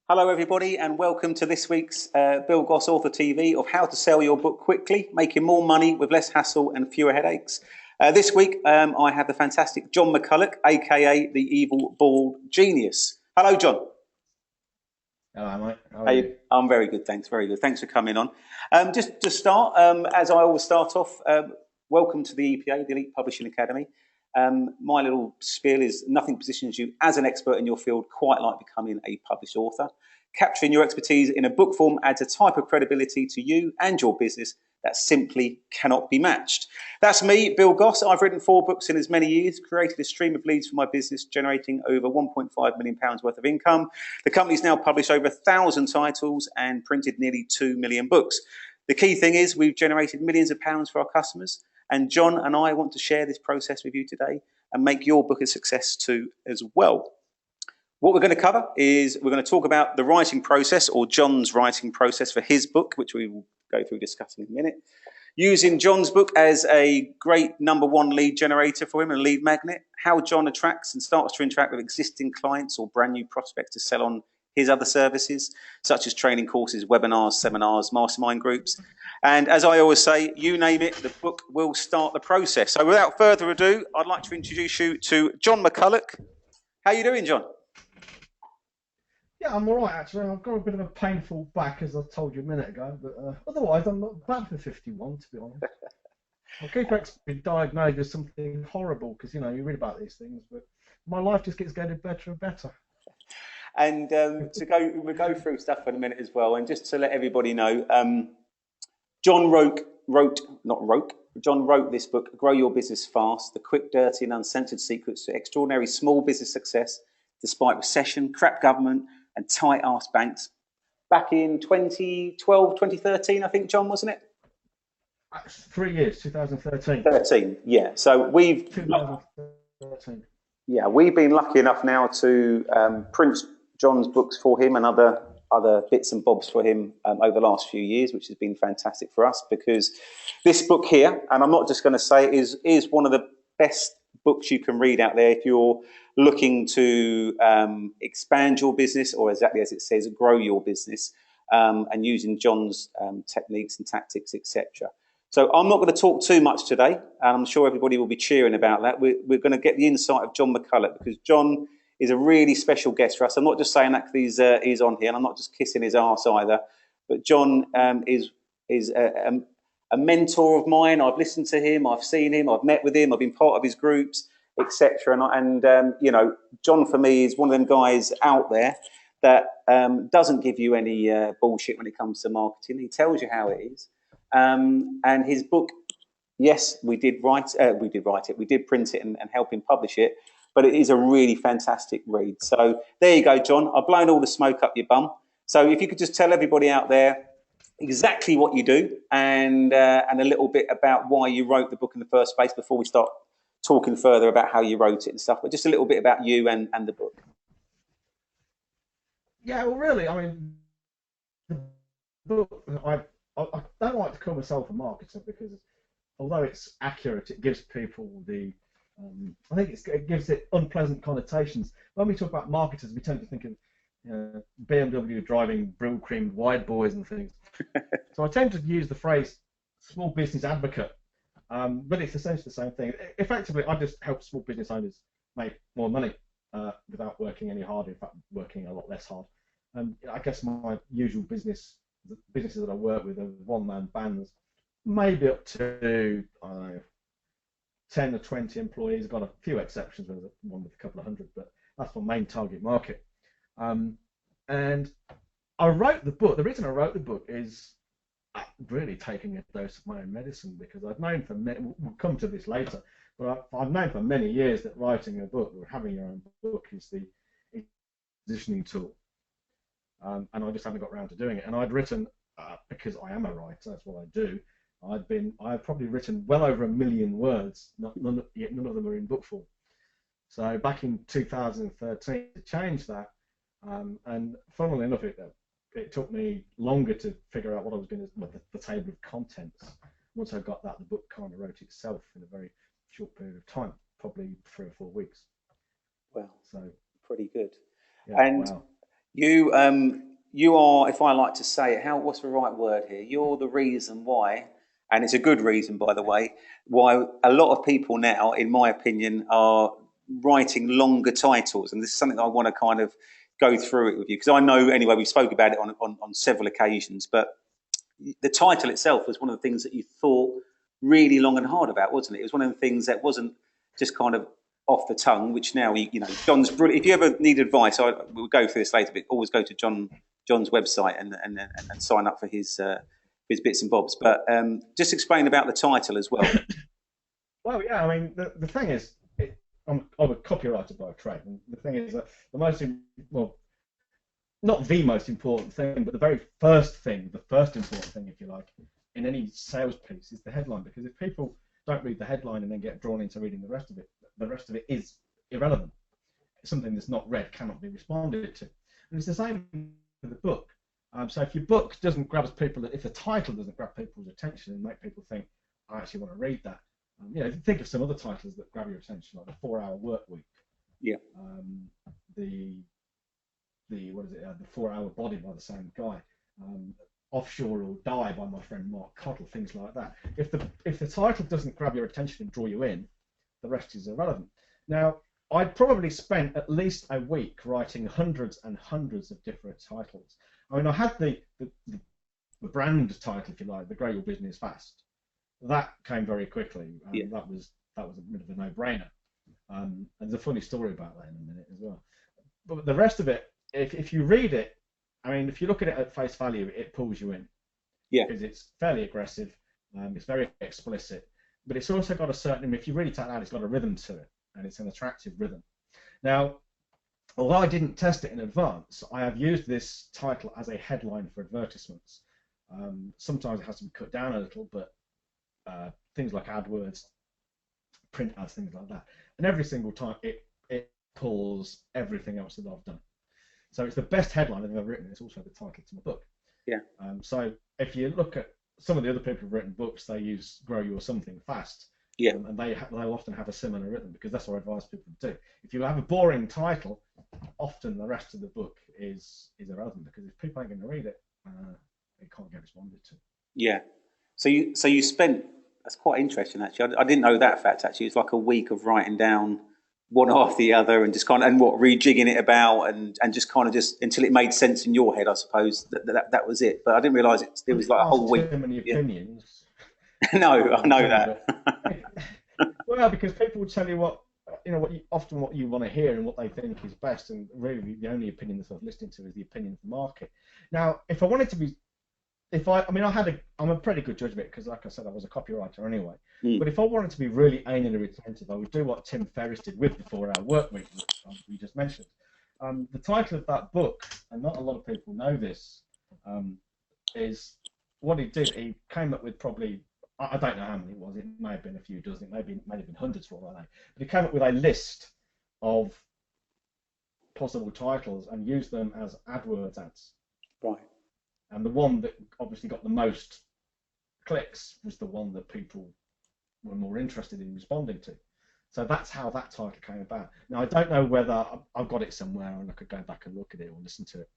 Hello, everybody, and welcome to this week's Bill Goss Author TV of how to sell your book quickly, making more money with less hassle and fewer headaches. This week, I have the fantastic Jon McCulloch, aka the Evil Bald Genius. Hello, Jon. Hello, mate. How are you? I'm very good, thanks. Very good. Thanks for coming on. Just to start, as I always start off, welcome to the EPA, the Elite Publishing Academy. My little spiel is nothing positions you as an expert in your field quite like becoming a published author. Capturing your expertise in a book form adds a type of credibility to you and your business that simply cannot be matched. That's me, Bill Goss. I've written 4 books in as many years, created a stream of leads for my business, generating over £1.5 million worth of income. The company's now published over 1,000 titles and printed nearly 2 million books. The key thing is we've generated millions of pounds for our customers. And Jon and I want to share this process with you today and make your book a success too as well. What we're going to cover is we're going to talk about the writing process, or Jon's writing process for his book, which we will go through discussing in a minute. Using Jon's book as a great #1 lead generator for him, a lead magnet. How Jon attracts and starts to interact with existing clients or brand new prospects to sell on his other services, such as training courses, webinars, seminars, mastermind groups. And as I always say, you name it, the book will start the process. So without further ado, I'd like to introduce you to Jon McCulloch. How are you doing, Jon? Yeah, I'm all right, actually. I've got a bit of a painful back, as I told you a minute ago, but otherwise I'm not bad for 51, to be honest. I keep being diagnosed with something horrible, because, you know, you read about these things, but my life just keeps getting better and better. And we'll go through stuff in a minute as well. And just to let everybody know, Jon wrote this book, Grow Your Business Fast, The Quick, Dirty and Uncensored Secrets to Extraordinary Small Business Success Despite Recession, Crap Government and Tight-Arsed Banks. Back in 2012, 2013, I think, Jon, wasn't it? 3 years, 2013. 13, yeah. So 2013. Yeah, we've been lucky enough now to print Jon's books for him and other bits and bobs for him over the last few years, which has been fantastic for us, because this book here, and I'm not just going to say, is one of the best books you can read out there if you're looking to expand your business, or exactly as it says, grow your business, and using Jon's techniques and tactics, etc. So I'm not going to talk too much today, and I'm sure everybody will be cheering about that. We're going to get the insight of Jon McCulloch, because Jon is a really special guest for us. I'm not just saying that because he's on here, and I'm not just kissing his arse either, but Jon is a mentor of mine. I've listened to him, I've seen him, I've met with him, I've been part of his groups, etc. And you know, Jon for me is one of them guys out there that doesn't give you any bullshit when it comes to marketing. He tells you how it is. And his book, yes, we did print it and help him publish it, but it is a really fantastic read. So there you go, Jon. I've blown all the smoke up your bum. So if you could just tell everybody out there exactly what you do and a little bit about why you wrote the book in the first place before we start talking further about how you wrote it and stuff, but just a little bit about you and the book. Yeah, well, really, I mean, the book, I don't like to call myself a marketer, because although it's accurate, it gives people the I think it gives it unpleasant connotations. When we talk about marketers, we tend to think of BMW driving brill-creamed wide boys and things. So I tend to use the phrase small business advocate, but it's essentially the same thing. Effectively, I just help small business owners make more money without working any harder, in fact, working a lot less hard. And I guess my usual businesses that I work with are one-man bands, maybe up to, I don't know, 10 or 20 employees. I've got a few exceptions, there's one with a couple of hundred, but that's my main target market. And I wrote the book. The reason I wrote the book is really taking a dose of my own medicine, because I've known for many, we'll come to this later, but I've known for many years that writing a book, or having your own book, is the positioning tool. And I just haven't got around to doing it. And I'd written, because I am a writer, that's what I do, I've probably written well over 1 million words, none of them are in book form. So back in 2013, to change that, and funnily enough, it took me longer to figure out what I was going to, the table of contents. Once I got that, the book kind of wrote itself in a very short period of time, probably 3 or 4 weeks. Well, so pretty good. Yeah, and wow. You are, if I like to say it, what's the right word here? You're the reason why, and it's a good reason, by the way, why a lot of people now, in my opinion, are writing longer titles. And this is something that I want to kind of go through it with you, because I know, anyway, we spoke about it on several occasions, but the title itself was one of the things that you thought really long and hard about, wasn't it? It was one of the things that wasn't just kind of off the tongue, which now, John's brilliant. If you ever need advice, we'll go through this later, but always go to John's website and sign up for his bits and bobs. But just explain about the title as well. Well, yeah, I mean, the thing is, I'm a copywriter by trade, and the thing is that not the most important thing, but the very first thing, the first important thing, if you like, in any sales piece is the headline. Because if people don't read the headline and then get drawn into reading the rest of it is irrelevant. Something that's not read cannot be responded to. And it's the same with the book. So if your book doesn't grab people, if the title doesn't grab people's attention and make people think, I actually want to read that. If you think of some other titles that grab your attention, like the 4-Hour Work Week. Yeah. The 4-Hour Body by the same guy. Offshore or Die by my friend Mark Cottle, things like that. If the title doesn't grab your attention and draw you in, the rest is irrelevant. Now, I'd probably spent at least a week writing hundreds and hundreds of different titles. I mean, I had the brand title, if you like, the Grow Your Business Fast. That came very quickly. That was a bit of a no-brainer. And there's a funny story about that in a minute as well. But the rest of it, if you read it, I mean, if you look at it at face value, it pulls you in. Yeah. Because it's fairly aggressive, it's very explicit, but it's also got a certain, if you read it out loud, it's got a rhythm to it, and it's an attractive rhythm. Now, although I didn't test it in advance, I have used this title as a headline for advertisements. Sometimes it has to be cut down a little, but things like AdWords, print ads, things like that. And every single time it pulls everything else that I've done. So it's the best headline I've ever written. It's also the title to my book. Yeah. So if you look at some of the other people who've written books, they use Grow Your Something Fast. Yeah. And they'll often have a similar rhythm, because that's what I advise people to do. If you have a boring title, often the rest of the book is irrelevant, because if people aren't going to read it, it can't get responded to. Yeah. So you spent, that's quite interesting actually. I didn't know that fact actually. It's like a week of writing down one after the other and just kind of, and rejigging it about and just kind of just until it made sense in your head, I suppose. That was it. But I didn't realise it was like a whole week. Too many opinions. No, I know that. Well, because people will tell you what you want to hear and what they think is best, and really the only opinion that's worth listening to is the opinion of the market. Now, if I wanted to be, I'm a pretty good judge of it, because like I said, I was a copywriter anyway. But if I wanted to be really anally retentive, I would do what Tim Ferriss did with the 4-Hour Work Week, which we just mentioned. The title of that book, and not a lot of people know this, is what he did. He came up with probably, I don't know how many it was. It may have been a few dozen. It may have been hundreds for all I know. But he came up with a list of possible titles and used them as AdWords ads. Right. And the one that obviously got the most clicks was the one that people were more interested in responding to. So that's how that title came about. Now, I don't know whether I've got it somewhere and I could go back and look at it or listen to it.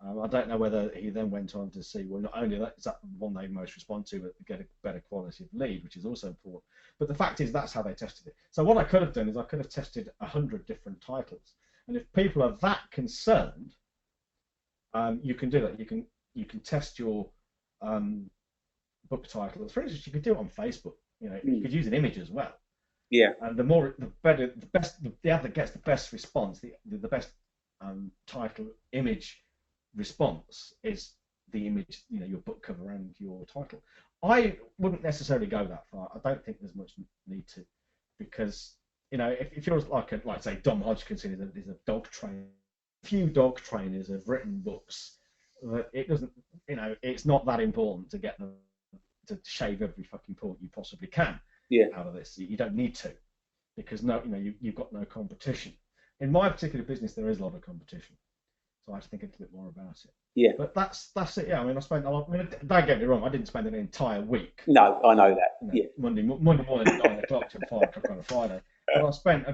I don't know whether he then went on to see, well, not only is that the one they most respond to, but get a better quality of lead, which is also important. But the fact is, that's how they tested it. So what I could have done is I could have tested 100 different titles. And if people are that concerned, you can do that. You can test your book titles. For instance, you could do it on Facebook. You could use an image as well. Yeah. And the better, the best, the ad that gets the best response, the best title image response is the image, your book cover and your title. I wouldn't necessarily go that far. I don't think there's much need to, because if you're like say Dom Hodgkinson is a dog trainer. Few dog trainers have written books that it doesn't, it's not that important to get them to shave every fucking point you possibly can out of this. You don't need to, because you've got no competition. In my particular business, there is a lot of competition, so I have to think a little bit more about it. Yeah. But that's it. Yeah. I mean, don't get me wrong. I didn't spend an entire week. No, I know that. Monday morning at 9 o'clock till 5 o'clock on a Friday. But I spent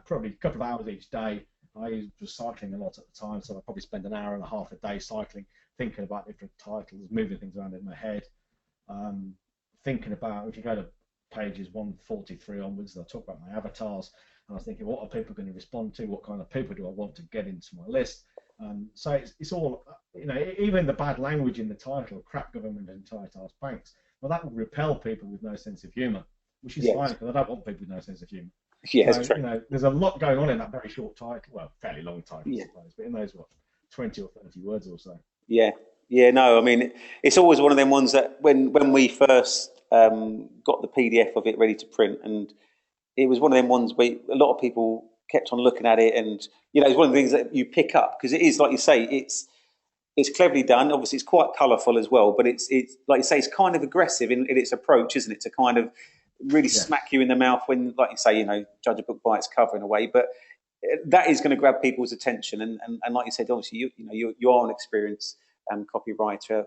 probably a couple of hours each day I was cycling a lot at the time, so I probably spend an hour and a half a day cycling, thinking about different titles, moving things around in my head, thinking about, if you go to pages 143 onwards, I talk about my avatars, and I was thinking, what are people going to respond to? What kind of people do I want to get into my list? So it's all, even the bad language in the title, crap government and tight-arsed banks, well, that will repel people with no sense of humour, which is fine, because I don't want people with no sense of humour. Yes, so, there's a lot going on in that very short title, well, fairly long title, I suppose, but in those, 20 or 30 words or so. Yeah, no, I mean, it's always one of them ones that when we first got the PDF of it ready to print, and it was one of them ones where a lot of people kept on looking at it, and it's one of the things that you pick up, because it is, like you say, it's cleverly done. Obviously, it's quite colourful as well, but it's like you say, it's kind of aggressive in its approach, isn't it? To kind of really smack you in the mouth when, like you say, judge a book by its cover in a way. But that is going to grab people's attention, and like you said, obviously, you are an experienced copywriter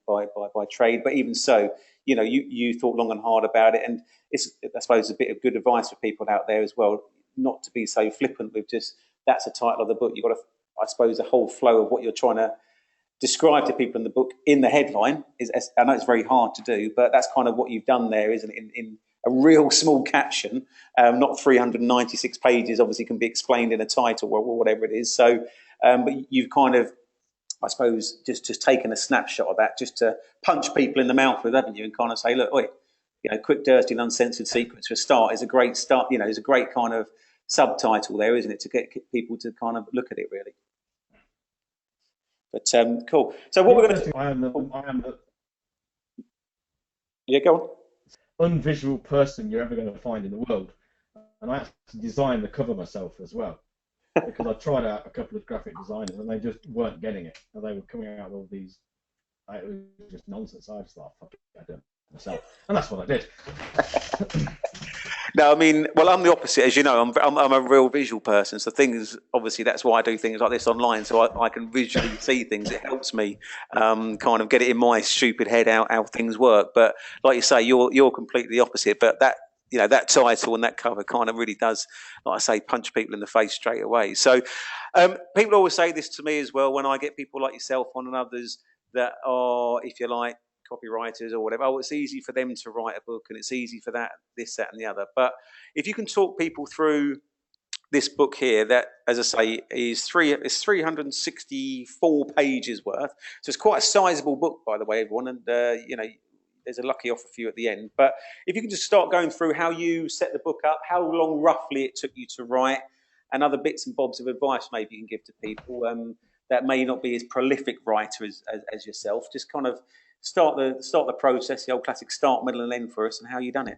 by trade, but even so, you thought long and hard about it, and it's, I suppose, a bit of good advice for people out there as well, not to be so flippant with just that's the title of the book. You've got to, I suppose, the whole flow of what you're trying to describe to people in the book in the headline is, I know it's very hard to do, but that's kind of what you've done there, isn't it? In a real small caption, not 396 pages, obviously can be explained in a title or whatever it is. So, but you've kind of, I suppose, just taken a snapshot of that just to punch people in the mouth with, haven't you? And kind of say, look, oi, quick, dirty, and uncensored sequence for a start is a great start. Is a great kind of subtitle there, isn't it, to get people to kind of look at it really. But cool. So what we're going to do? I am the go on. Unvisual person you're ever going to find in the world, and I actually designed the cover myself as well, because I tried out a couple of graphic designers and they just weren't getting it, and they were coming out with all these. It was just nonsense. I just thought, fuck it, I do it myself, and that's what I did. No, I mean, well, I'm the opposite, as you know. I'm a real visual person, so things, obviously, that's why I do things like this online, so I can visually see things. It helps me kind of get it in my stupid head how things work. But like you say, you're completely the opposite. But that that title and that cover kind of really does, like I say, punch people in the face straight away. So people always say this to me as well when I get people like yourself on and others that are, if you like, copywriters or whatever. Oh, it's easy for them to write a book, and it's easy for that, this, that, and the other. But if you can talk people through this book here, that, as I say, is 364 pages worth. So it's quite a sizable book, by the way, everyone. And there's a lucky offer for you at the end. But if you can just start going through how you set the book up, how long roughly it took you to write, and other bits and bobs of advice maybe you can give to people that may not be as prolific writer as yourself. Just kind of start the process, the old classic start, middle, and end for us, and how you done it.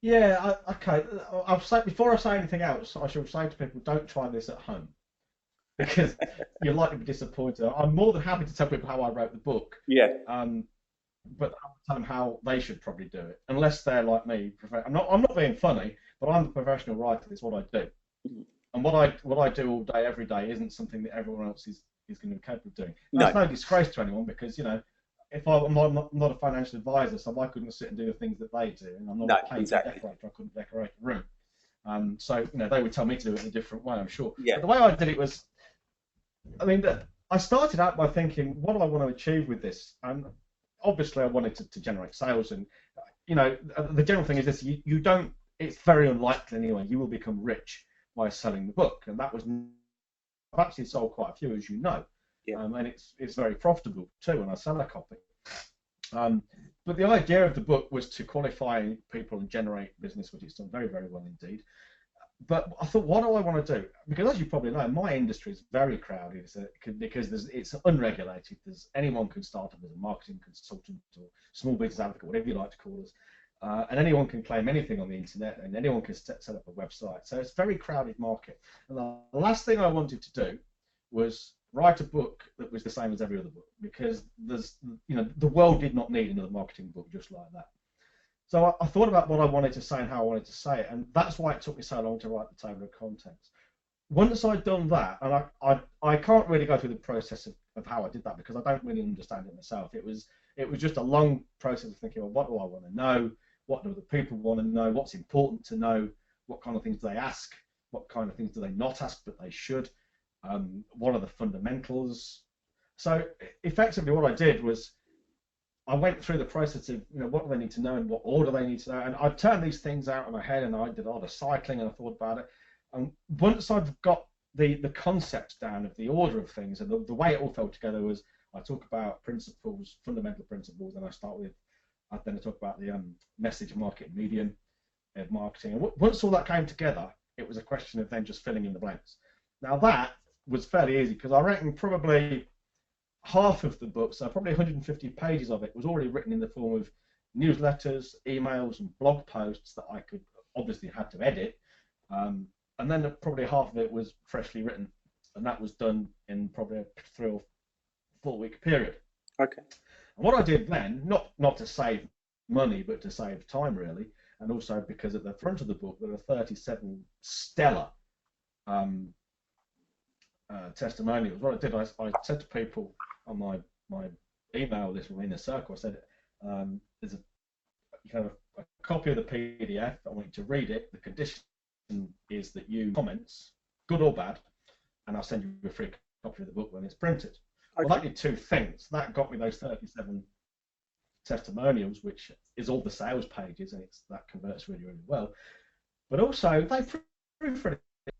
Yeah, okay. I'll say, before I say anything else, I should say to people, don't try this at home, because you're likely to be disappointed. I'm more than happy to tell people how I wrote the book. Yeah. But I'll tell them how they should probably do it, unless they're like me. I'm not being funny, but I'm a professional writer. It's what I do, and what I do all day, every day, isn't something that everyone else is going to be capable of doing. That's no disgrace to anyone, because if I'm not a financial advisor, so I couldn't sit and do the things that they do, and I'm not a paid decorator, I couldn't decorate a room. So they would tell me to do it in a different way, I'm sure. Yeah. But the way I did it was, I started out by thinking, what do I want to achieve with this? And obviously, I wanted to generate sales, and the general thing is this: you don't. It's very unlikely anyway. You will become rich by selling the book, and that was. I've actually sold quite a few, as you know. Yeah. And it's very profitable too when I sell a copy. But the idea of the book was to qualify people and generate business, which it's done very, very well indeed. But I thought, what do I want to do? Because as you probably know, my industry is very crowded because it's unregulated. Anyone can start up as a marketing consultant or small business advocate, whatever you like to call us. And anyone can claim anything on the internet, and anyone can set up a website. So it's a very crowded market. And the last thing I wanted to do was write a book that was the same as every other book, because the world did not need another marketing book just like that. So I thought about what I wanted to say and how I wanted to say it, and that's why it took me so long to write the table of contents. Once I'd done that, and I can't really go through the process of how I did that, because I don't really understand it myself. It was just a long process of thinking, well, what do I want to know? What do other people want to know? What's important to know? What kind of things do they ask? what kind of things do they not ask but they should, what are the fundamentals. So effectively what I did was I went through the process of, what do they need to know and what order they need to know, and I turned these things out in my head, and I did a lot of cycling and I thought about it. And once I've got the concepts down of the order of things and the way it all fell together was I talk about principles, fundamental principles, and then I talk about the message, market, medium of marketing. And once all that came together, it was a question of then just filling in the blanks. Now that was fairly easy because I reckon probably half of the book, so probably 150 pages of it, was already written in the form of newsletters, emails, and blog posts that I could obviously had to edit. And then probably half of it was freshly written, and that was done in probably a 3 or 4 week period. Okay. And what I did then, not to save money, but to save time really, and also because at the front of the book there are 37 stellar testimonials. What I did, I said to people on my email list from Inner Circle, I said, you can have a copy of the PDF. I want you to read it. The condition is that you comments, good or bad, and I'll send you a free copy of the book when it's printed. Okay. Well, that did 2 things. That got me those 37 testimonials, which is all the sales pages, and that converts really, really well. But also, they proofread it.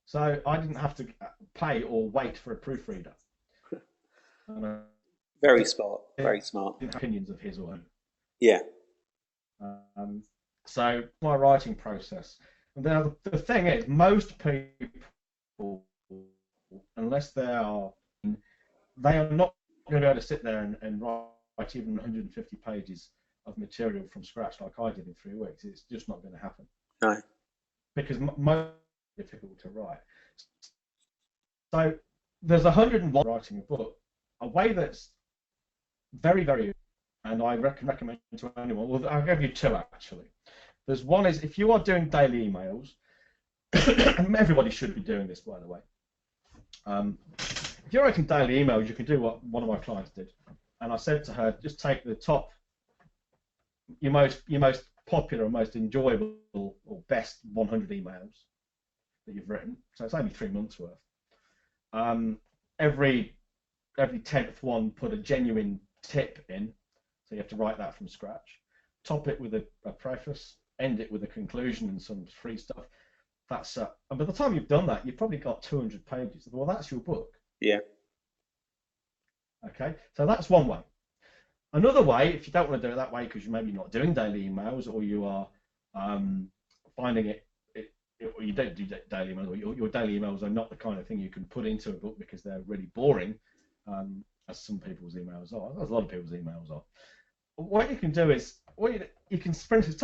So I didn't have to pay or wait for a proofreader. Very smart, very smart. Opinions of his or her. Yeah. So my writing process. And now the thing is, most people, unless they are not going to be able to sit there and write even 150 pages of material from scratch like I did in 3 weeks. It's just not going to happen. No. Because most difficult to write. So there's 101 writing a book. A way that's very, very, and I recommend to anyone. Well, I'll give you 2 actually. There's one is if you are doing daily emails, and everybody should be doing this, by the way. If you're writing daily emails, you can do what one of my clients did, and I said to her, just take the top, your most popular, most enjoyable, or best 100 emails that you've written. So it's only 3 months worth. Every 10th one, put a genuine tip in, so you have to write that from scratch. Top it with a preface, end it with a conclusion and some free stuff. That's and by the time you've done that, you've probably got 200 pages. Well, that's your book. Yeah. Okay, so that's one way. Another way, if you don't want to do it that way because you're maybe not doing daily emails, or you are finding or you don't do daily emails, or your daily emails are not the kind of thing you can put into a book because they're really boring, as some people's emails are, as a lot of people's emails are. What you can do is, you can, for instance,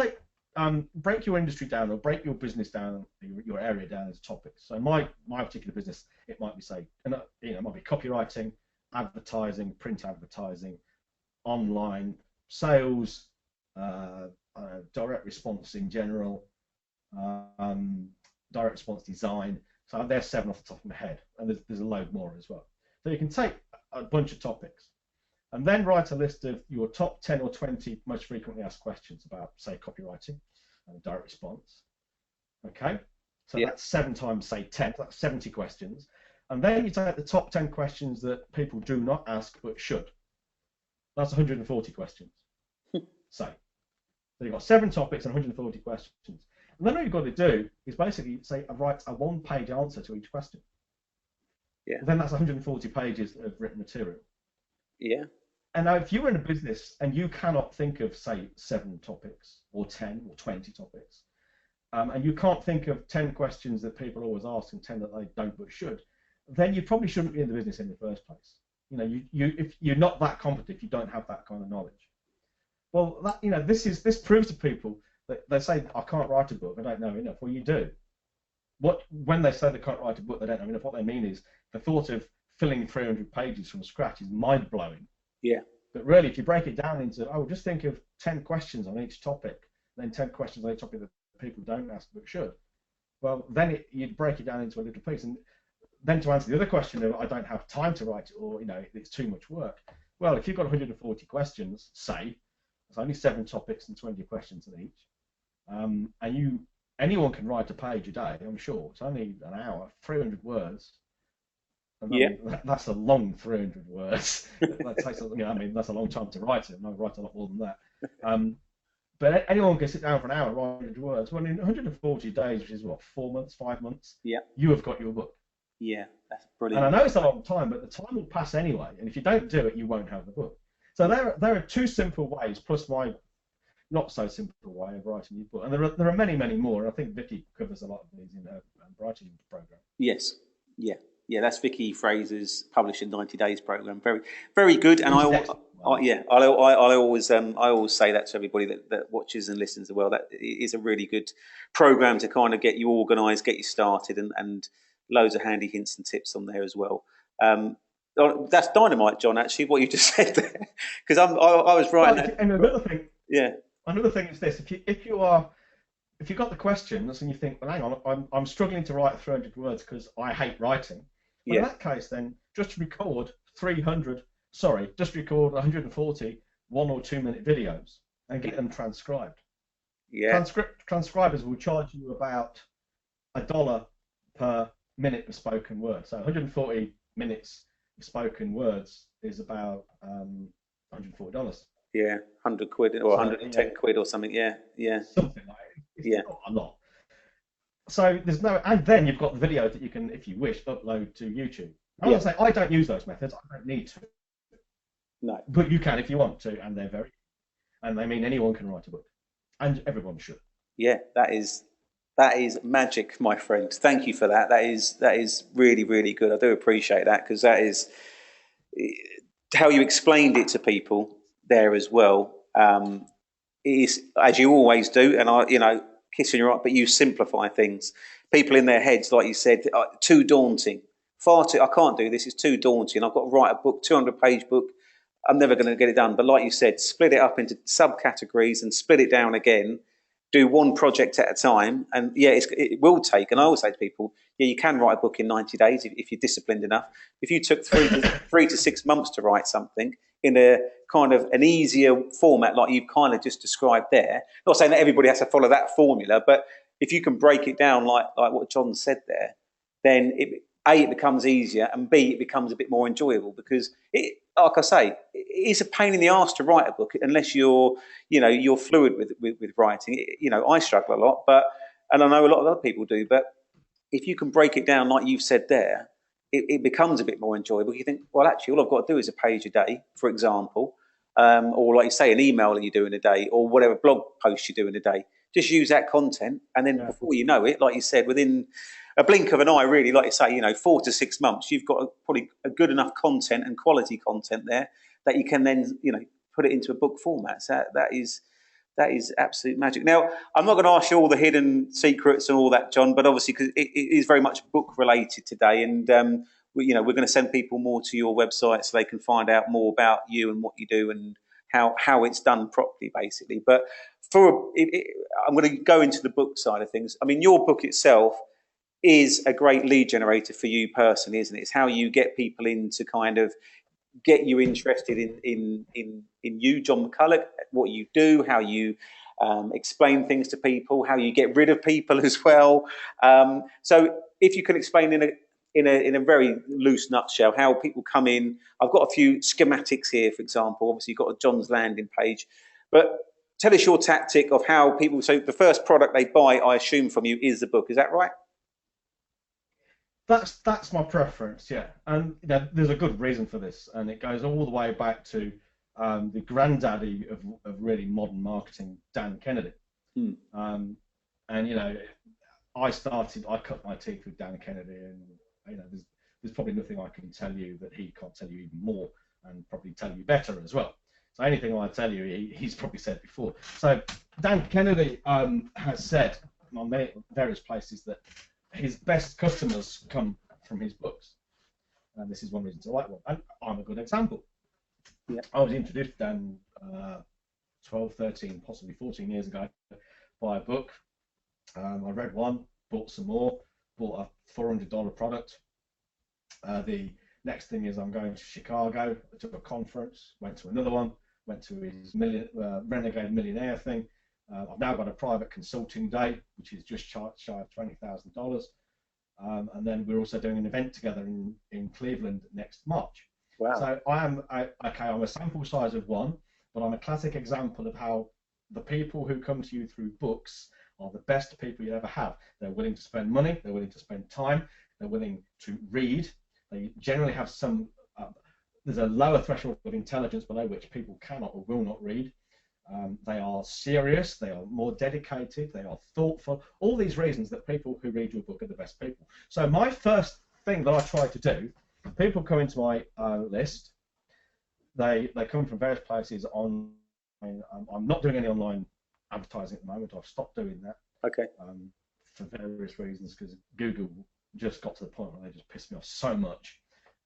break your industry down or break your business down, your area down as topics. So my particular business, it might be it might be copywriting, advertising, print advertising, online sales, direct response in general, direct response design. So there's 7 off the top of my head, and there's a load more as well. So you can take a bunch of topics and then write a list of your top 10 or 20 most frequently asked questions about, say, copywriting and direct response. Okay, so that's 7 times, say, 10. That's 70 questions. And then you take the top 10 questions that people do not ask but should. That's 140 questions. So you've got 7 topics and 140 questions. And then all you've got to do is basically say, write a 1-page answer to each question. Yeah. And then that's 140 pages of written material. Yeah. And now if you're in a business and you cannot think of, say, 7 topics or 10 or 20 topics, and you can't think of 10 questions that people always ask and 10 that they don't but should, then you probably shouldn't be in the business in the first place. If you're not that competent, if you don't have that kind of knowledge. Well, this proves to people that they say, I can't write a book, I don't know enough. Well, you do. When they say they can't write a book, they don't know enough, what they mean is the thought of filling 300 pages from scratch is mind-blowing. Yeah. But really, if you break it down into, just think of 10 questions on each topic, then 10 questions on each topic that people don't ask but should. Well, then you'd break it down into a little piece. And then to answer the other question of, I don't have time to write it, or, it's too much work. Well, if you've got 140 questions, say, there's only 7 topics and 20 questions in each, and you anyone can write a page a day. I'm sure it's only an hour, 300 words. And I Yeah. mean, that's a long 300 words. That takes, I mean, that's a long time to write it. And I write a lot more than that. But anyone can sit down for an hour and write 100 words. Well, in 140 days, which is what, 4 months, 5 months, Yeah. you have got your book. Yeah, that's brilliant. And I know it's a long time, but the time will pass anyway. And if you don't do it, you won't have the book. So there are two simple ways, plus my not so simple way of writing your book. And there are many, many more. And I think Vicky covers a lot of these in her writing program. Yes. Yeah. Yeah, that's Vicky Fraser's Publish in 90 Days program. Very, very good. And I always say that to everybody that watches and listens as well. That is a really good program to kind of get you organised, get you started, and loads of handy hints and tips on there as well. That's dynamite, John. Actually, what you just said there, because I was writing. Well, and another thing. Yeah. Another thing is this: if you've got the questions and you think, well, hang on, I'm struggling to write 300 words because I hate writing. Well, in that case, then just record 140 1 or 2 minute videos and get them transcribed. Yeah. Transcribers will charge you about $1 per minute of spoken word. So 140 minutes of spoken words is about $140. Yeah, 100 quid or 110 quid or something. Yeah, yeah. Something like it. It's not a lot. So there's no, and then you've got the video that you can, if you wish, upload to YouTube. I would say I don't use those methods. I don't need to. No. But you can if you want to, and they mean anyone can write a book, and everyone should. Yeah, that is magic, my friend. Thank you for that. That is really, really good. I do appreciate that, because that is how you explained it to people there as well. Is, as you always do, and kissing your right, but you simplify things. People in their heads, like you said, too daunting. Far too. I can't do this. It's too daunting. I've got to write a book, 200-page book. I'm never going to get it done. But like you said, split it up into subcategories and split it down again. Do one project at a time, and it will take. And I always say to people, you can write a book in 90 days if you're disciplined enough. If you took 3 to 6 months to write something in a kind of an easier format, like you've kind of just described there, not saying that everybody has to follow that formula, but if you can break it down like what John said there, then it becomes easier, and B, it becomes a bit more enjoyable, because like I say, it's a pain in the arse to write a book unless you're fluid with writing. I struggle a lot, and I know a lot of other people do, but if you can break it down like you've said there, it becomes a bit more enjoyable. You think, well, actually, all I've got to do is a page a day, for example, or like you say, an email that you do in a day, or whatever blog post you do in a day. Just use that content, and then before you know it, like you said, within a blink of an eye, really, like you say, 4 to 6 months, you've got probably a good enough content and quality content there that you can then, put it into a book format. So that is absolute magic. Now, I'm not going to ask you all the hidden secrets and all that, John, but obviously, because it is very much book related today, and we're going to send people more to your website so they can find out more about you and what you do and how it's done properly, basically. But I'm going to go into the book side of things. I mean, your book itself is a great lead generator for you personally, isn't it? It's how you get people in to kind of get you interested in you, Jon McCulloch, what you do, how you explain things to people, how you get rid of people as well. So if you can explain in a very loose nutshell how people come in. I've got a few schematics here, for example. Obviously, you've got a John's landing page, but tell us your tactic of how people. So the first product they buy, I assume, from you is the book. Is that right? That's my preference, yeah. And there's a good reason for this, and it goes all the way back to the granddaddy of really modern marketing, Dan Kennedy. And I cut my teeth with Dan Kennedy, and there's probably nothing I can tell you that he can't tell you even more, and probably tell you better as well. So anything I tell you, he's probably said before. So Dan Kennedy has said on various places that his best customers come from his books, and this is one reason to like one. And I'm a good example. Yeah. I was introduced to Dan 12, 13, possibly 14 years ago by a book. I read one, bought some more, bought a $400 product. The next thing is I'm going to Chicago to a conference, went to another one, went to his Renegade Millionaire thing, I've now got a private consulting day, which is just shy of $20,000. And then we're also doing an event together in Cleveland next March. Wow. So I'm a sample size of one, but I'm a classic example of how the people who come to you through books are the best people you ever have. They're willing to spend money, they're willing to spend time, they're willing to read. They generally have some, there's a lower threshold of intelligence below which people cannot or will not read. They are serious, they are more dedicated, they are thoughtful. All these reasons that people who read your book are the best people. So my first thing that I try to do, people come into my list, they come from various places on, I'm not doing any online advertising at the moment, I've stopped doing that. Okay. For various reasons, because Google just got to the point where they just pissed me off so much.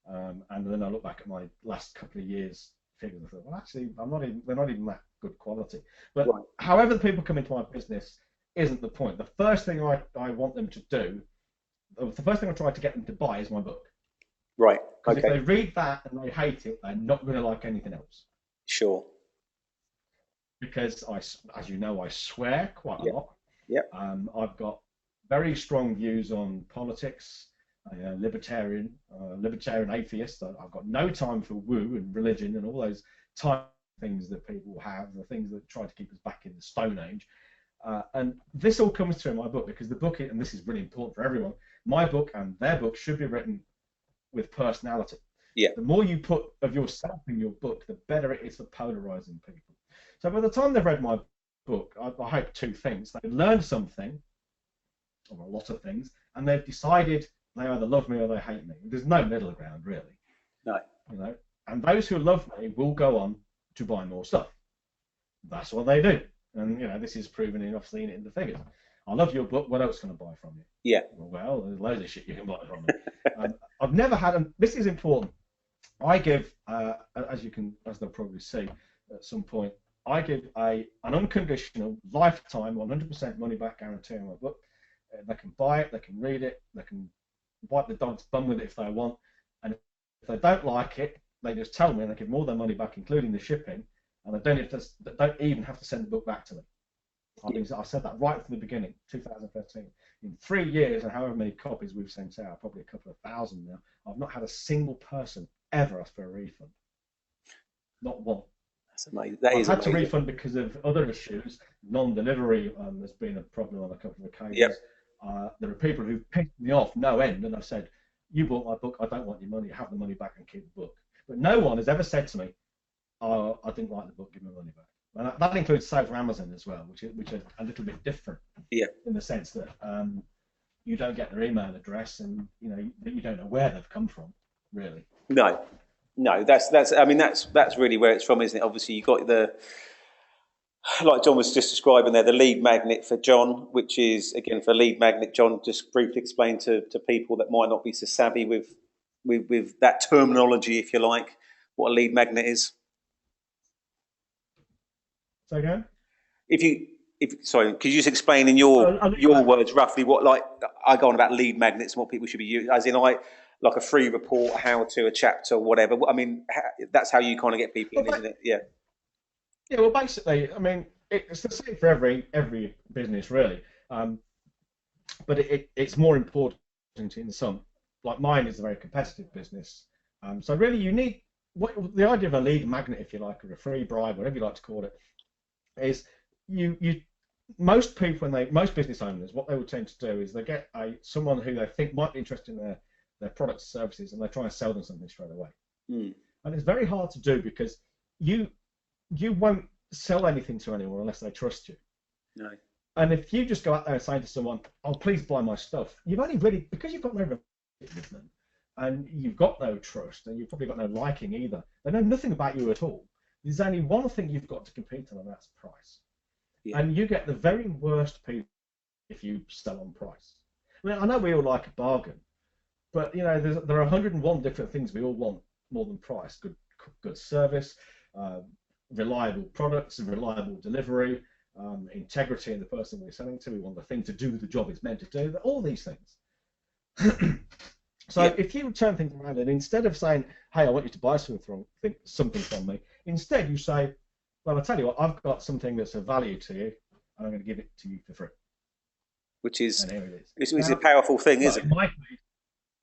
And then I look back at my last couple of years figures and thought, well, actually, they're not even that good quality. But right. However the people come into my business isn't the point. The first thing I want them to do, the first thing I try to get them to buy is my book. Right. Because if they read that and they hate it, they're not going to like anything else. Sure. Because as you know, I swear quite a lot. Yep. I've got very strong views on politics. Libertarian atheist. I've got no time for woo and religion and all those things that people have, the things that try to keep us back in the Stone Age. And this all comes through in my book, because the book, and this is really important for everyone, my book and their book should be written with personality. Yeah. The more you put of yourself in your book, the better it is for polarizing people. So by the time they've read my book, I hope two things. They've learned something, or a lot of things, and they've decided they either love me or they hate me. There's no middle ground, really. No. You know, and those who love me will go on to buy more stuff. That's what they do. And, you know, this is proven enough, seeing it in the figures. I love your book. What else can I buy from you? Yeah. Well, there's loads of shit you can buy from me. I've never had, and this is important. I give, as they'll probably see at some point, I give an unconditional, lifetime, 100% money back guarantee on my book. They can buy it, they can read it, they can wipe the dog's bum with it if they want, and if they don't like it, they just tell me, and they give all their money back, including the shipping, and they don't even have to send the book back to me. I said that right from the beginning, 2013. In 3 years, and however many copies we've sent out, probably a couple of thousand now, I've not had a single person ever ask for a refund. Not one. That's amazing. I've had to refund because of other issues. Non-delivery has been a problem on a couple of occasions. Yep. There are people who've pissed me off no end, and I've said, you bought my book, I don't want your money, have the money back and keep the book. But no one has ever said to me, oh, I didn't like the book, give me money back. And that includes sales from Amazon as well, which are a little bit different. Yeah. In the sense that you don't get their email address, and you don't know where they've come from, really. No, that's really where it's from, isn't it? Obviously, you've got like John was just describing there, the lead magnet for John, which is, again, for lead magnet, John, just briefly explain to people that might not be so savvy with that terminology, if you like, what a lead magnet is. Say again? Sorry, could you just explain in your words roughly what, like, I go on about lead magnets and what people should be using, as in like a free report, a how-to, a chapter, whatever. I mean, that's how you kind of get people in, isn't it? Yeah. Yeah, well, basically, I mean, it's the same for every business, really. But it's more important in some. Like mine is a very competitive business. So really, you need the idea of a lead magnet, if you like, or a free bribe, whatever you like to call it, is most business owners, what they will tend to do is they get someone who they think might be interested in their products and services, and they try and sell them something straight away. And it's very hard to do, because you won't sell anything to anyone unless they trust you. No. And if you just go out there and say to someone, "Oh, please buy my stuff," you've only really, because you've got no relationship with them, and you've got no trust, and you've probably got no liking either. They know nothing about you at all. There's only one thing you've got to compete on, and that's price. Yeah. And you get the very worst people if you sell on price. I mean, I know we all like a bargain, but there are 101 different things we all want more than price. Good service, reliable products, reliable delivery, integrity in the person we're selling to. We want the thing to do the job it's meant to do. All these things. So if you turn things around, and instead of saying, "Hey, I want you to buy something from me," instead you say, "Well, I'll tell you what, I've got something that's of value to you. and I'm going to give it to you for free. Which is, And here it is. it's a powerful thing, isn't it? In my case,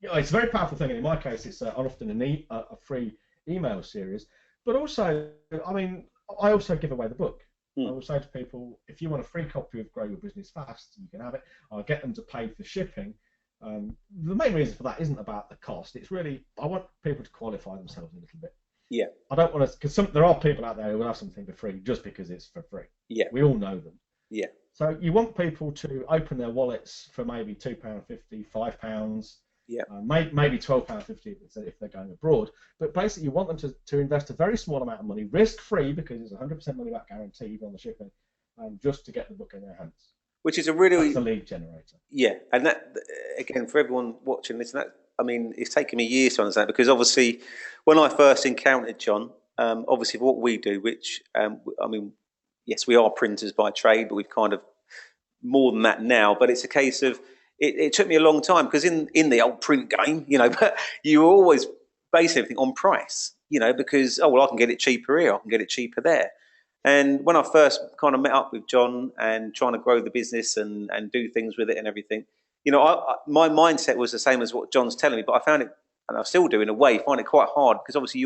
yeah, it's a very powerful thing. And in my case, it's often a free email series. But also, I mean, I also give away the book. I will say to people, if you want a free copy of Grow Your Business Fast, you can have it. I'll get them to pay for shipping. The main reason for that isn't about the cost. It's really, I want people to qualify themselves a little bit. Yeah. I don't want to, because there are people out there who will have something for free just because it's for free. Yeah. We all know them. Yeah. So you want people to open their wallets for maybe £2.50, £5. Yeah. Maybe £12.50 if they're going abroad. But basically, you want them to invest a very small amount of money, risk-free, because it's 100% money back guaranteed on the shipping, just to get the book in their hands. Which is a really... That's a lead generator. Yeah, and that, again, for everyone watching this, that, I mean, it's taken me years to understand, because obviously, when I first encountered Jon, obviously what we do, which, I mean, yes, we are printers by trade, but we've kind of more than that now, but it's a case of, it took me a long time, because in the old print game, you know, but you were always basing everything on price, you know, because, oh, well, I can get it cheaper here, I can get it cheaper there. And when I first kind of met up with Jon and trying to grow the business and do things with it and everything, you know, my mindset was the same as what Jon's telling me, but I found it, and I still do in a way, find it quite hard, because obviously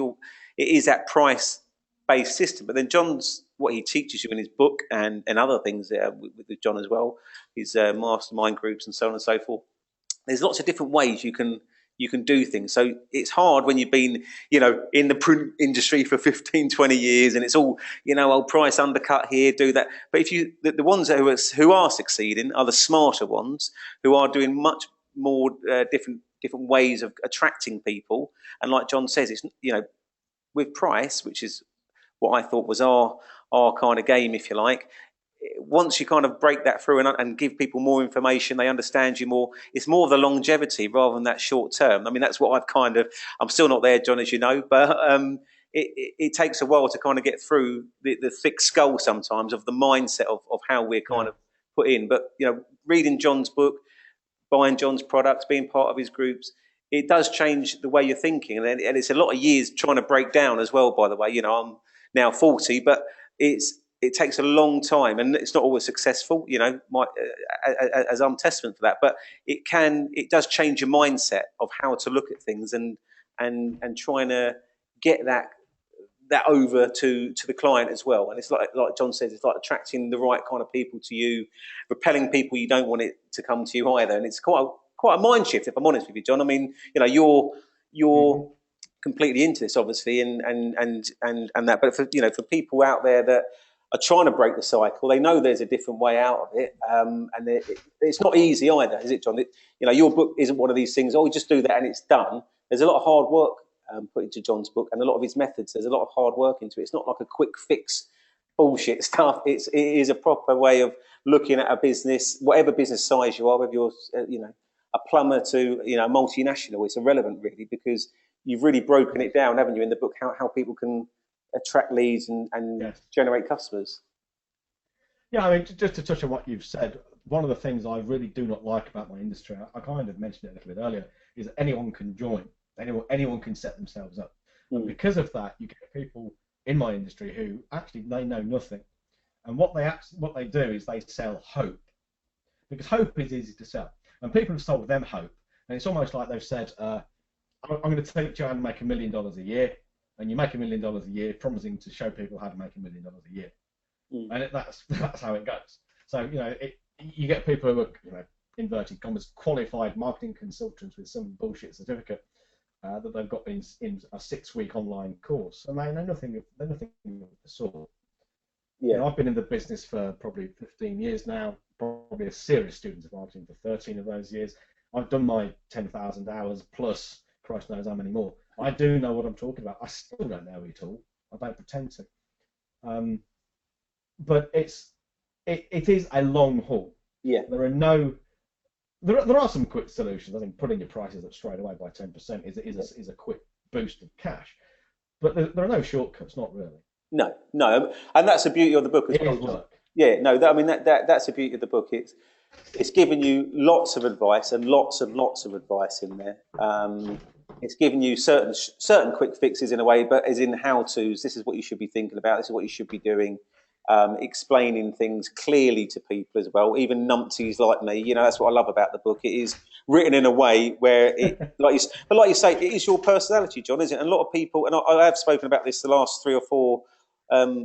it is that price-based system. But then Jon's, what he teaches you in his book and other things with Jon as well, his mastermind groups and so on and so forth. There's lots of different ways you can do things. So it's hard when you've been, you know, in the print industry for 15, 20 years, and it's all, you know, oh, price undercut here, do that. But if you, the ones who are succeeding are the smarter ones, who are doing much more different ways of attracting people. And like Jon says, it's, you know, with price, which is what I thought was our kind of game, if you like. Once you kind of break that through and give people more information, they understand you more. It's more of the longevity rather than that short term. I mean, that's what I've kind of, I'm still not there, Jon, as you know, but it takes a while to kind of get through the thick skull sometimes of the mindset of how we're kind of put in. But, you know, reading Jon's book, buying Jon's products, being part of his groups, it does change the way you're thinking. And it's a lot of years trying to break down as well, by the way. You know, I'm now 40, but it takes a long time, and it's not always successful, you know, as I'm testament for that. But it does change your mindset of how to look at things and trying to get that over to the client as well. And it's like Jon says, it's like attracting the right kind of people to you, repelling people you don't want it to come to you either. And it's quite a mind shift, if I'm honest with you, Jon. I mean, you know, you're completely into this, obviously, and that. But for, you know, for people out there that are trying to break the cycle, they know there's a different way out of it, and it's not easy either, is it, Jon? You know, your book isn't one of these things, oh, just do that and it's done. There's a lot of hard work put into Jon's book, and a lot of his methods. There's a lot of hard work into it. It's not like a quick fix bullshit stuff. It is a proper way of looking at a business, whatever business size you are, whether you're you know, a plumber to, you know, multinational. It's irrelevant really, because you've really broken it down, haven't you, in the book, how people can attract leads and generate customers. Yeah, I mean, just to touch on what you've said, one of the things I really do not like about my industry, I kind of mentioned it a little bit earlier, is that anyone can join. Anyone can set themselves up. And because of that, you get people in my industry who actually, they know nothing. And what they do is they sell hope. Because hope is easy to sell. And people have sold them hope. And it's almost like they've said, I'm going to teach you how to make $1 million a year. And you make $1 million a year, promising to show people how to make $1 million a year, and that's how it goes. So you know, you get people who are, you know, inverted commas, qualified marketing consultants with some bullshit certificate that they've got in a 6-week online course, and they know nothing of the sort. Yeah, you know, I've been in the business for probably 15 years now, probably a serious student of marketing for 13 of those years. I've done my 10,000 hours plus, Christ knows how many more. I do know what I'm talking about. I still don't know it all. I don't pretend to. But it is a long haul. Yeah. There are some quick solutions. I think putting your prices up straight away by 10% is a quick boost of cash. But there are no shortcuts, not really. No, and that's the beauty of the book as well. Yeah, no, I mean that's the beauty of the book. It's given you lots of advice and lots of advice in there. It's given you certain quick fixes in a way, but as in how-tos. This is what you should be thinking about. This is what you should be doing. explaining things clearly to people as well, even numpties like me. You know, that's what I love about the book. It is written in a way where it, like you say, it is your personality, John, isn't it? And a lot of people, and I have spoken about this the last 3 or 4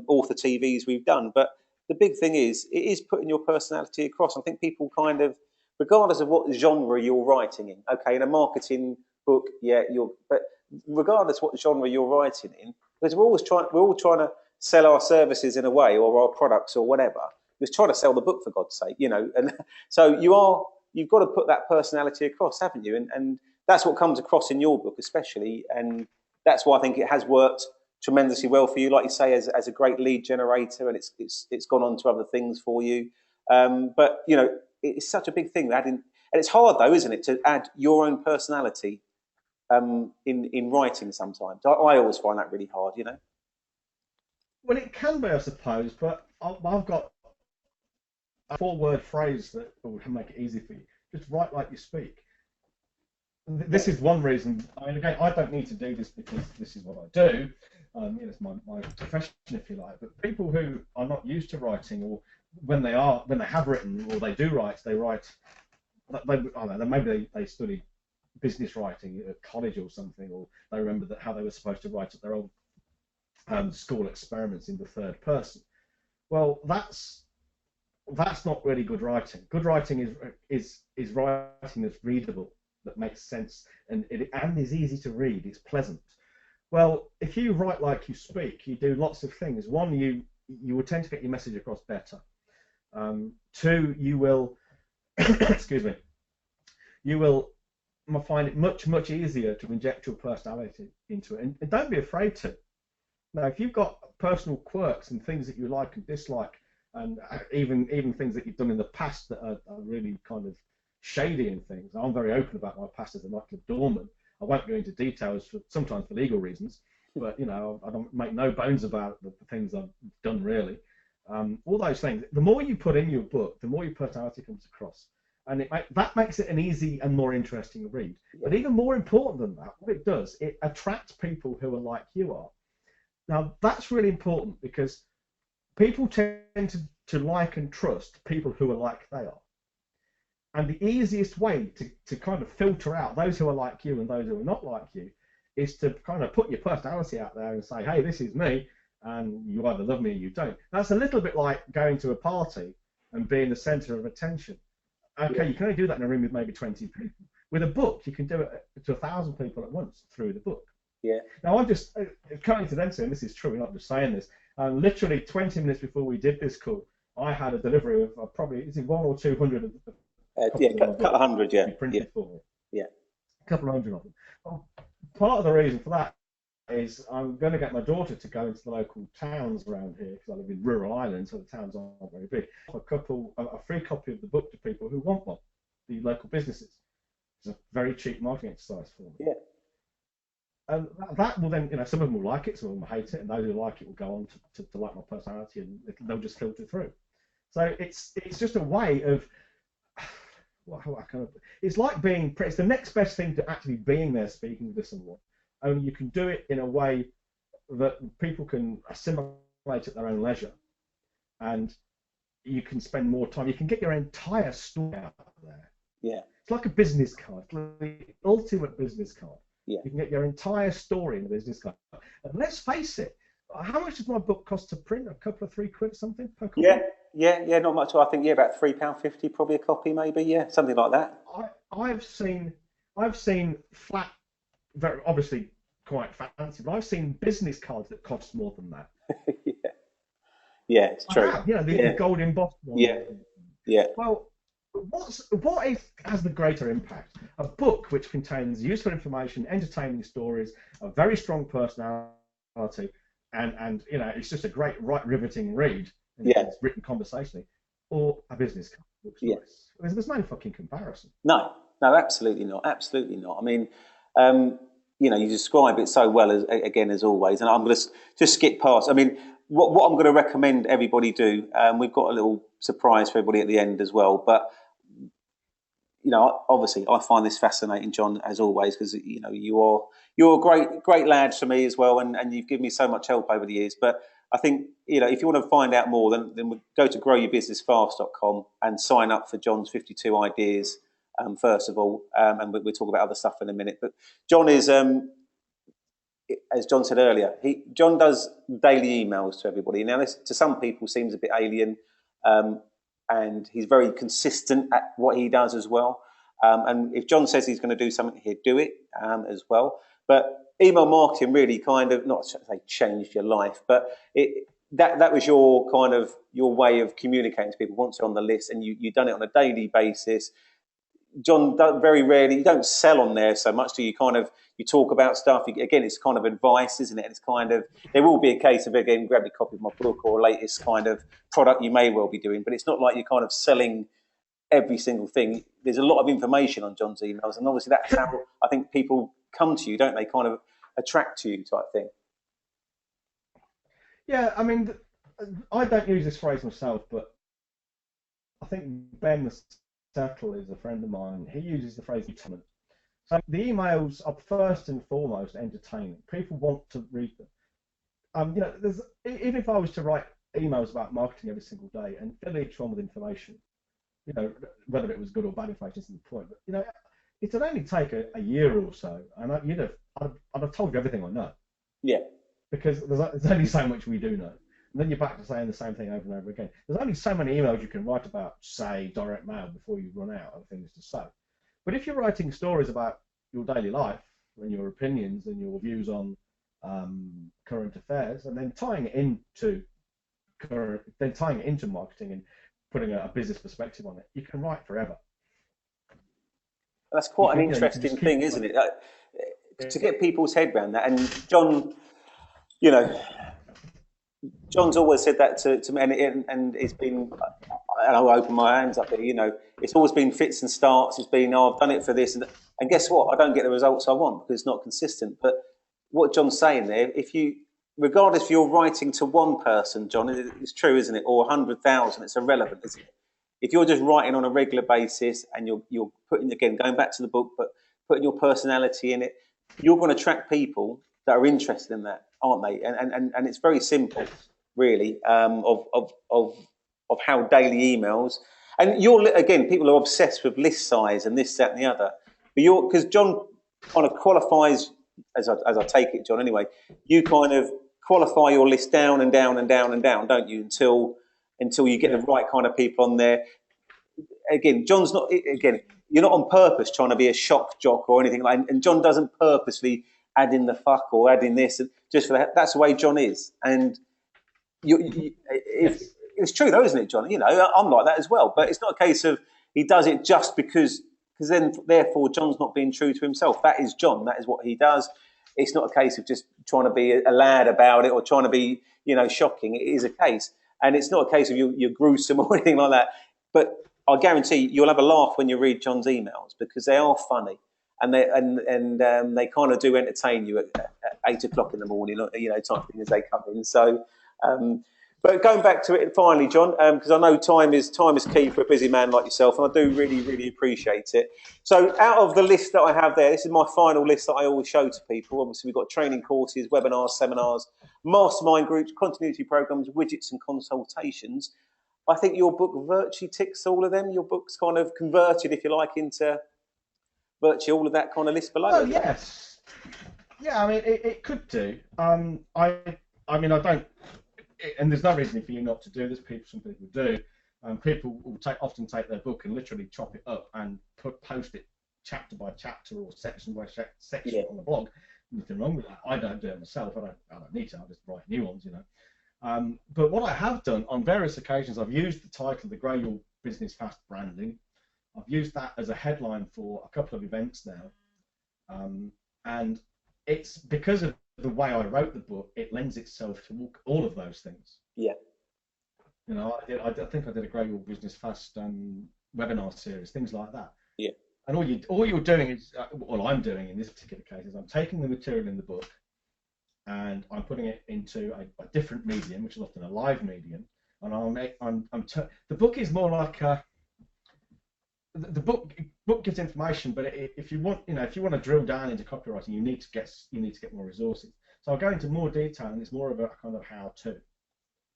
author TVs we've done, but the big thing is, it is putting your personality across. I think people kind of, regardless of what genre you're writing in, okay, in a marketing book, yeah, but regardless what genre you're writing in, because we're all trying to sell our services in a way, or our products or whatever. We're trying to sell the book, for God's sake, you know. And so you've got to put that personality across, haven't you? And that's what comes across in your book, especially. And that's why I think it has worked tremendously well for you, like you say, as a great lead generator, and it's gone on to other things for you. But you know, it's such a big thing adding, and it's hard though, isn't it, to add your own personality in writing sometimes. I always find that really hard, you know. Well, it can be, I suppose, but I've got a 4-word phrase that will make it easy for you. Just write like you speak. This is one reason. I mean, again, I don't need to do this because this is what I do. You know, it's my profession, if you like. But people who are not used to writing, or when they have written, or they do write, I don't know, maybe they study business writing at college or something, or they remember how they were supposed to write at their old school experiments in the third person. Well, that's not really good writing. Good writing is writing that's readable, that makes sense, and is easy to read. It's pleasant. Well, if you write like you speak, you do lots of things. One, you will tend to get your message across better. 2, you will excuse me, you will find it much easier to inject your personality into it, and don't be afraid to. Now, if you've got personal quirks and things that you like and dislike, and even things that you've done in the past that are really kind of shady and things, I'm very open about my past as a nightclub doorman. I won't go into details, sometimes for legal reasons, but you know, I don't make no bones about the things I've done, really. All those things. The more you put in your book, the more your personality comes across, and that makes it an easy and more interesting read. But even more important than that, what it does, it attracts people who are like you are. Now, that's really important because people tend to like and trust people who are like they are. And the easiest way to kind of filter out those who are like you and those who are not like you is to kind of put your personality out there and say, hey, this is me, and you either love me or you don't. That's a little bit like going to a party and being the center of attention. Okay, you can only do that in a room with maybe 20 people. With a book, you can do it to 1,000 people at once through the book. Yeah. Now, I'm just, coincidentally, and this is true, we're not just saying this, literally 20 minutes before we did this call, I had a delivery of probably, is it 100 or 200 a couple of hundred, yeah. Printed for me. Yeah. A couple of hundred of them. Well, part of the reason for that is I'm going to get my daughter to go into the local towns around here, because I live in rural Ireland, so the towns aren't very big. A free copy of the book to people who want one, the local businesses. It's a very cheap marketing exercise for me. Yeah. And that will then, you know, some of them will like it, some of them will hate it, and those who like it will go on to like my personality, and they'll just filter through. So it's just a way of, it's like it's the next best thing to actually being there speaking to someone. Only you can do it in a way that people can assimilate at their own leisure, and you can spend more time. You can get your entire story out there. Yeah. It's like a business card, the ultimate business card. Yeah. You can get your entire story in a business card. And let's face it, how much does my book cost to print? A couple of £3 something per copy? Yeah, not much. I think about £3.50 probably a copy, maybe. Yeah, something like that. I've seen flat, very obviously quite fancy, but I've seen business cards that cost more than that. Yeah, it's true. The gold embossed ones. Yeah. Well, what has the greater impact? A book which contains useful information, entertaining stories, a very strong personality, and you know, it's just a great, riveting read. It's written conversationally, or a business card. Looks nice. There's no fucking comparison. No, absolutely not. Absolutely not. I mean, you know, you describe it so well, as always, and I'm going to just skip past. I mean, what I'm going to recommend everybody do, we've got a little surprise for everybody at the end as well, but you know, obviously, I find this fascinating, John, as always, because you know you're a great lad for me as well, and you've given me so much help over the years. But I think, if you want to find out more, then go to growyourbusinessfast.com and sign up for Jon's 52 ideas, first of all, and we'll talk about other stuff in a minute. But Jon is, as Jon said earlier, Jon does daily emails to everybody. Now, this to some people seems a bit alien, and he's very consistent at what he does as well. And if Jon says he's going to do something, he'll do it as well. But email marketing really kind of, not to say changed your life, but that was your way of communicating to people once you're on the list, and you've done it on a daily basis. Jon, very rarely, you don't sell on there so much. Do you you talk about stuff? Again, it's kind of advice, isn't it? And it's there will be a case of, again, grab a copy of my book or latest kind of product you may well be doing, but it's not like you're selling every single thing. There's a lot of information on Jon's emails, and obviously that's how I think people come to you, don't they? Kind of attract to you type thing. Yeah, I mean, I don't use this phrase myself, but I think Ben Settle is a friend of mine. He uses the phrase entertainment. So the emails are first and foremost entertaining. People want to read them. Even if I was to write emails about marketing every single day and fill each one with information, whether it was good or bad information isn't the point. But it'd only take a year or so, and I'd have told you everything I know. Yeah. Because there's only so much we do know. And then you're back to saying the same thing over and over again. There's only so many emails you can write about, say, direct mail before you run out of things to say. But if you're writing stories about your daily life and your opinions and your views on current affairs, and then tying it into marketing and putting a business perspective on it, you can write forever. That's quite an interesting thing, isn't it? To get people's head around that. And Jon, Jon's always said that to me, and it's been, and I'll open my hands up there, it's always been fits and starts. It's been, I've done it for this. And guess what? I don't get the results I want because it's not consistent. But what Jon's saying there, regardless if you're writing to one person, Jon, it's true, isn't it? Or 100,000, it's irrelevant, isn't it? If you're just writing on a regular basis and you're putting, again, going back to the book, but putting your personality in it, you're going to attract people that are interested in that, aren't they? And it's very simple, really, of how daily emails. And people are obsessed with list size and this, that, and the other. But because Jon kind of qualifies, as I take it, Jon, anyway, you kind of qualify your list down and down and down and down, don't you? Until you get the right kind of people on there. Again, Jon's not. Again, you're not on purpose trying to be a shock jock or anything like that. And Jon doesn't purposely add in the fuck or add in this just for that. That's the way Jon is. And it's true though, isn't it, Jon? I'm like that as well. But it's not a case of he does it just because then therefore Jon's not being true to himself. That is Jon. That is what he does. It's not a case of just trying to be a lad about it or trying to be shocking. It is a case. And it's not a case of you're gruesome or anything like that. But I guarantee you'll have a laugh when you read Jon's emails because they are funny and they kind of do entertain you at 8 o'clock in the morning, type thing as they come in. So, but going back to it finally, Jon, because I know time is key for a busy man like yourself, and I do really, really appreciate it. So out of the list that I have there, this is my final list that I always show to people. Obviously, we've got training courses, webinars, seminars, mastermind groups, continuity programs, widgets and consultations. I think your book virtually ticks all of them. Your book's kind of converted, if you like, into virtually all of that kind of list below. Oh, yes. Yeah, I mean, it could do. I mean, I don't, and there's no reason for you not to do this. Some people do. People will often take their book and literally chop it up and post it chapter by chapter or section by section on the blog. Nothing wrong with that. I don't do it myself. I don't need to. I just write new ones, But what I have done on various occasions, I've used the title, the Grow Your Business Fast branding. I've used that as a headline for a couple of events now. And it's because of the way I wrote the book, it lends itself to all of those things. Yeah. I think I did a Grow Your Business Fast webinar series, things like that. Yeah. And all you're doing is, all I'm doing in this particular case is I'm taking the material in the book and I'm putting it into a different medium, which is often a live medium. And the book is more like the book gives information, but if you want to drill down into copywriting, you need to get more resources. So I'll go into more detail, and it's more of a kind of how-to.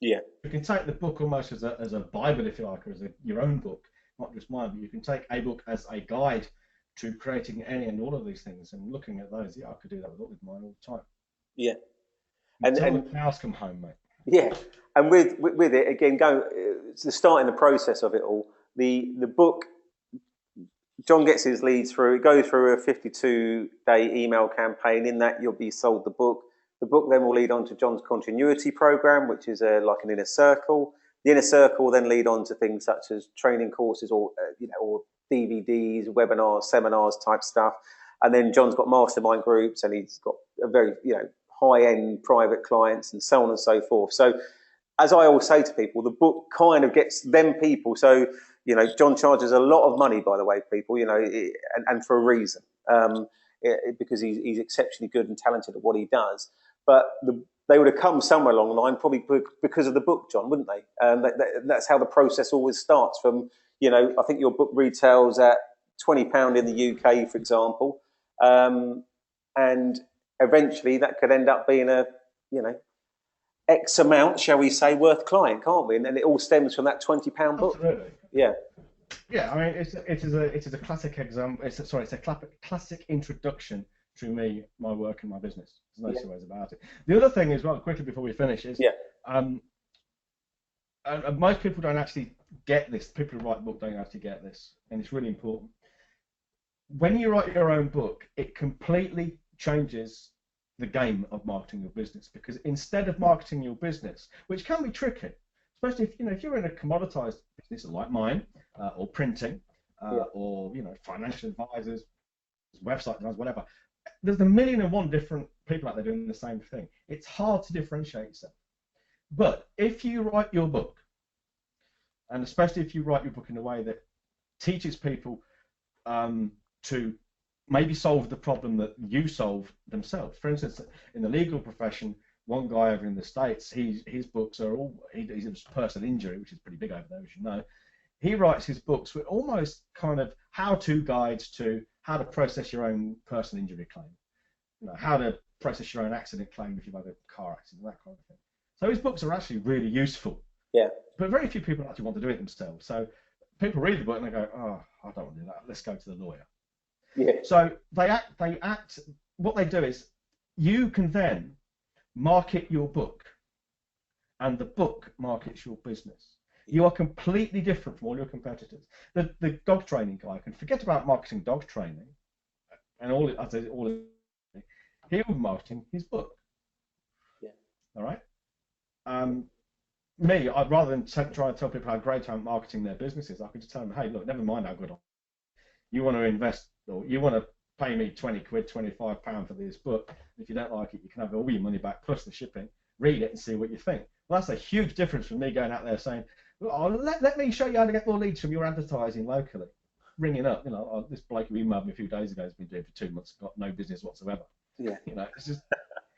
Yeah. You can take the book almost as a Bible, if you like, or as your own book, not just mine, but you can take a book as a guide to creating any and all of these things and looking at those. Yeah, I could do that with mine all the time. Yeah. Until the cows come home, mate. Yeah. And with it, again, starting the process of it all, the book, Jon gets his leads through, it goes through a 52-day email campaign. In that, you'll be sold the book. The book then will lead on to Jon's continuity program, which is like an inner circle. The inner circle will then lead on to things such as training courses or DVDs, webinars, seminars type stuff. And then Jon's got mastermind groups, and he's got a very high-end private clients and so on and so forth. So as I always say to people, the book kind of gets them people. So, Jon charges a lot of money, by the way, people, and for a reason, because he's exceptionally good and talented at what he does. But they would have come somewhere along the line, probably because of the book, Jon, wouldn't they? That's how the process always starts from, I think your book retails at £20 in the UK, for example. And eventually that could end up being a, X amount, shall we say, worth client, can't we? And then it all stems from that £20 book. Absolutely. Yeah. Yeah, I mean, it is a classic example. It's a classic introduction to my work and my business. There's no two ways about it. The other thing as well, quickly before we finish, is most people don't actually get this. People who write the book don't actually get this, and it's really important. When you write your own book, it completely changes the game of marketing your business, because instead of marketing your business, which can be tricky, especially if you're in a commoditized business like mine, or printing, or financial advisors, website designers, whatever. There's a million and one different people out there doing the same thing. It's hard to differentiate yourself. But if you write your book, and especially if you write your book in a way that teaches people to maybe solve the problem that you solve themselves. For instance, in the legal profession, one guy over in the States, his books are all, he's a personal injury, which is pretty big over there, as you know. He writes his books with almost kind of how-to guides to how to process your own personal injury claim, how to process your own accident claim if you've had a car accident, that kind of thing. So his books are actually really useful. Yeah. But very few people actually want to do it themselves. So people read the book and they go, oh, I don't want to do that. Let's go to the lawyer. Yeah. So they act. What they do is you can then market your book, and the book markets your business. You are completely different from all your competitors. The dog training guy can forget about marketing dog training, and he'll be marketing his book. Yeah. All right. I'd rather than try and tell people how great I'm marketing their businesses, I could just tell them, hey, look, never mind how good I'm. You want to invest, or you want to pay me 20 quid, £25 for this book. If you don't like it, you can have all your money back plus the shipping. Read it and see what you think. Well, that's a huge difference from me going out there saying, oh, let me show you how to get more leads from your advertising locally. Ringing up, this bloke who emailed me a few days ago has been doing it for 2 months, got no business whatsoever. Yeah. It's just,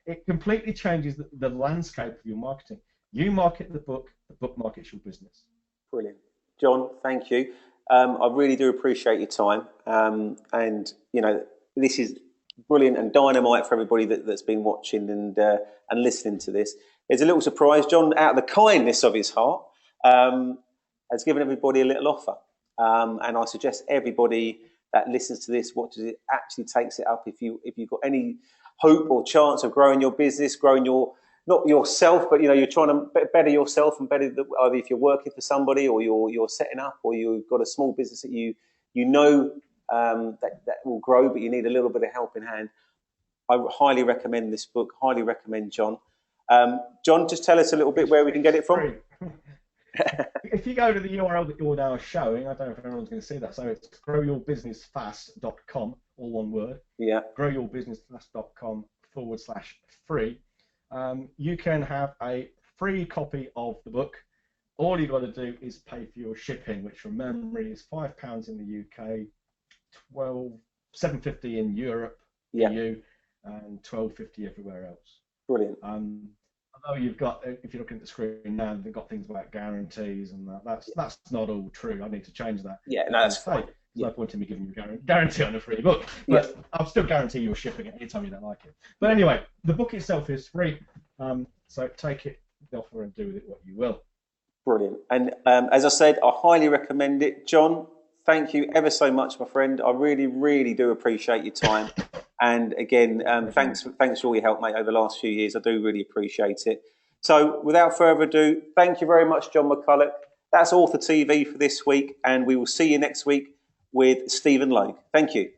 it completely changes the landscape of your marketing. You market the book markets your business. Brilliant. Jon, thank you. I really do appreciate your time. And this is brilliant and dynamite for everybody that's been watching and listening to this. There's a little surprise. Jon, out of the kindness of his heart, has given everybody a little offer. And I suggest everybody that listens to this, watches it, actually takes it up. If you've got any hope or chance of growing your business, growing not yourself, but you're trying to better yourself and better either if you're working for somebody or you're setting up or you've got a small business that that will grow, but you need a little bit of help in hand. I highly recommend this book. Highly recommend Jon. Jon, just tell us a little bit where we can get it from. If you go to the URL that you're now showing, I don't know if everyone's going to see that. So it's growyourbusinessfast.com, all one word. Yeah. growyourbusinessfast.com/free. You can have a free copy of the book. All you've got to do is pay for your shipping, which from memory is £5 in the UK, $7.50 in Europe, EU, and $12.50 everywhere else. Brilliant. Although you've got, if you're looking at the screen now, they've got things about guarantees and that's not all true. I need to change that. Yeah, no, that's fine. There's no point in me giving you a guarantee on a free book, but I'll still guarantee your shipping it anytime you don't like it. But anyway, the book itself is free, so take it offer and do with it what you will. Brilliant. And as I said, I highly recommend it. John, thank you ever so much, my friend. I really, really do appreciate your time. And again, thanks for all your help, mate, over the last few years. I do really appreciate it. So without further ado, thank you very much, Jon McCulloch. That's all for TV for this week, and we will see you next week with Stephen Logue. Thank you.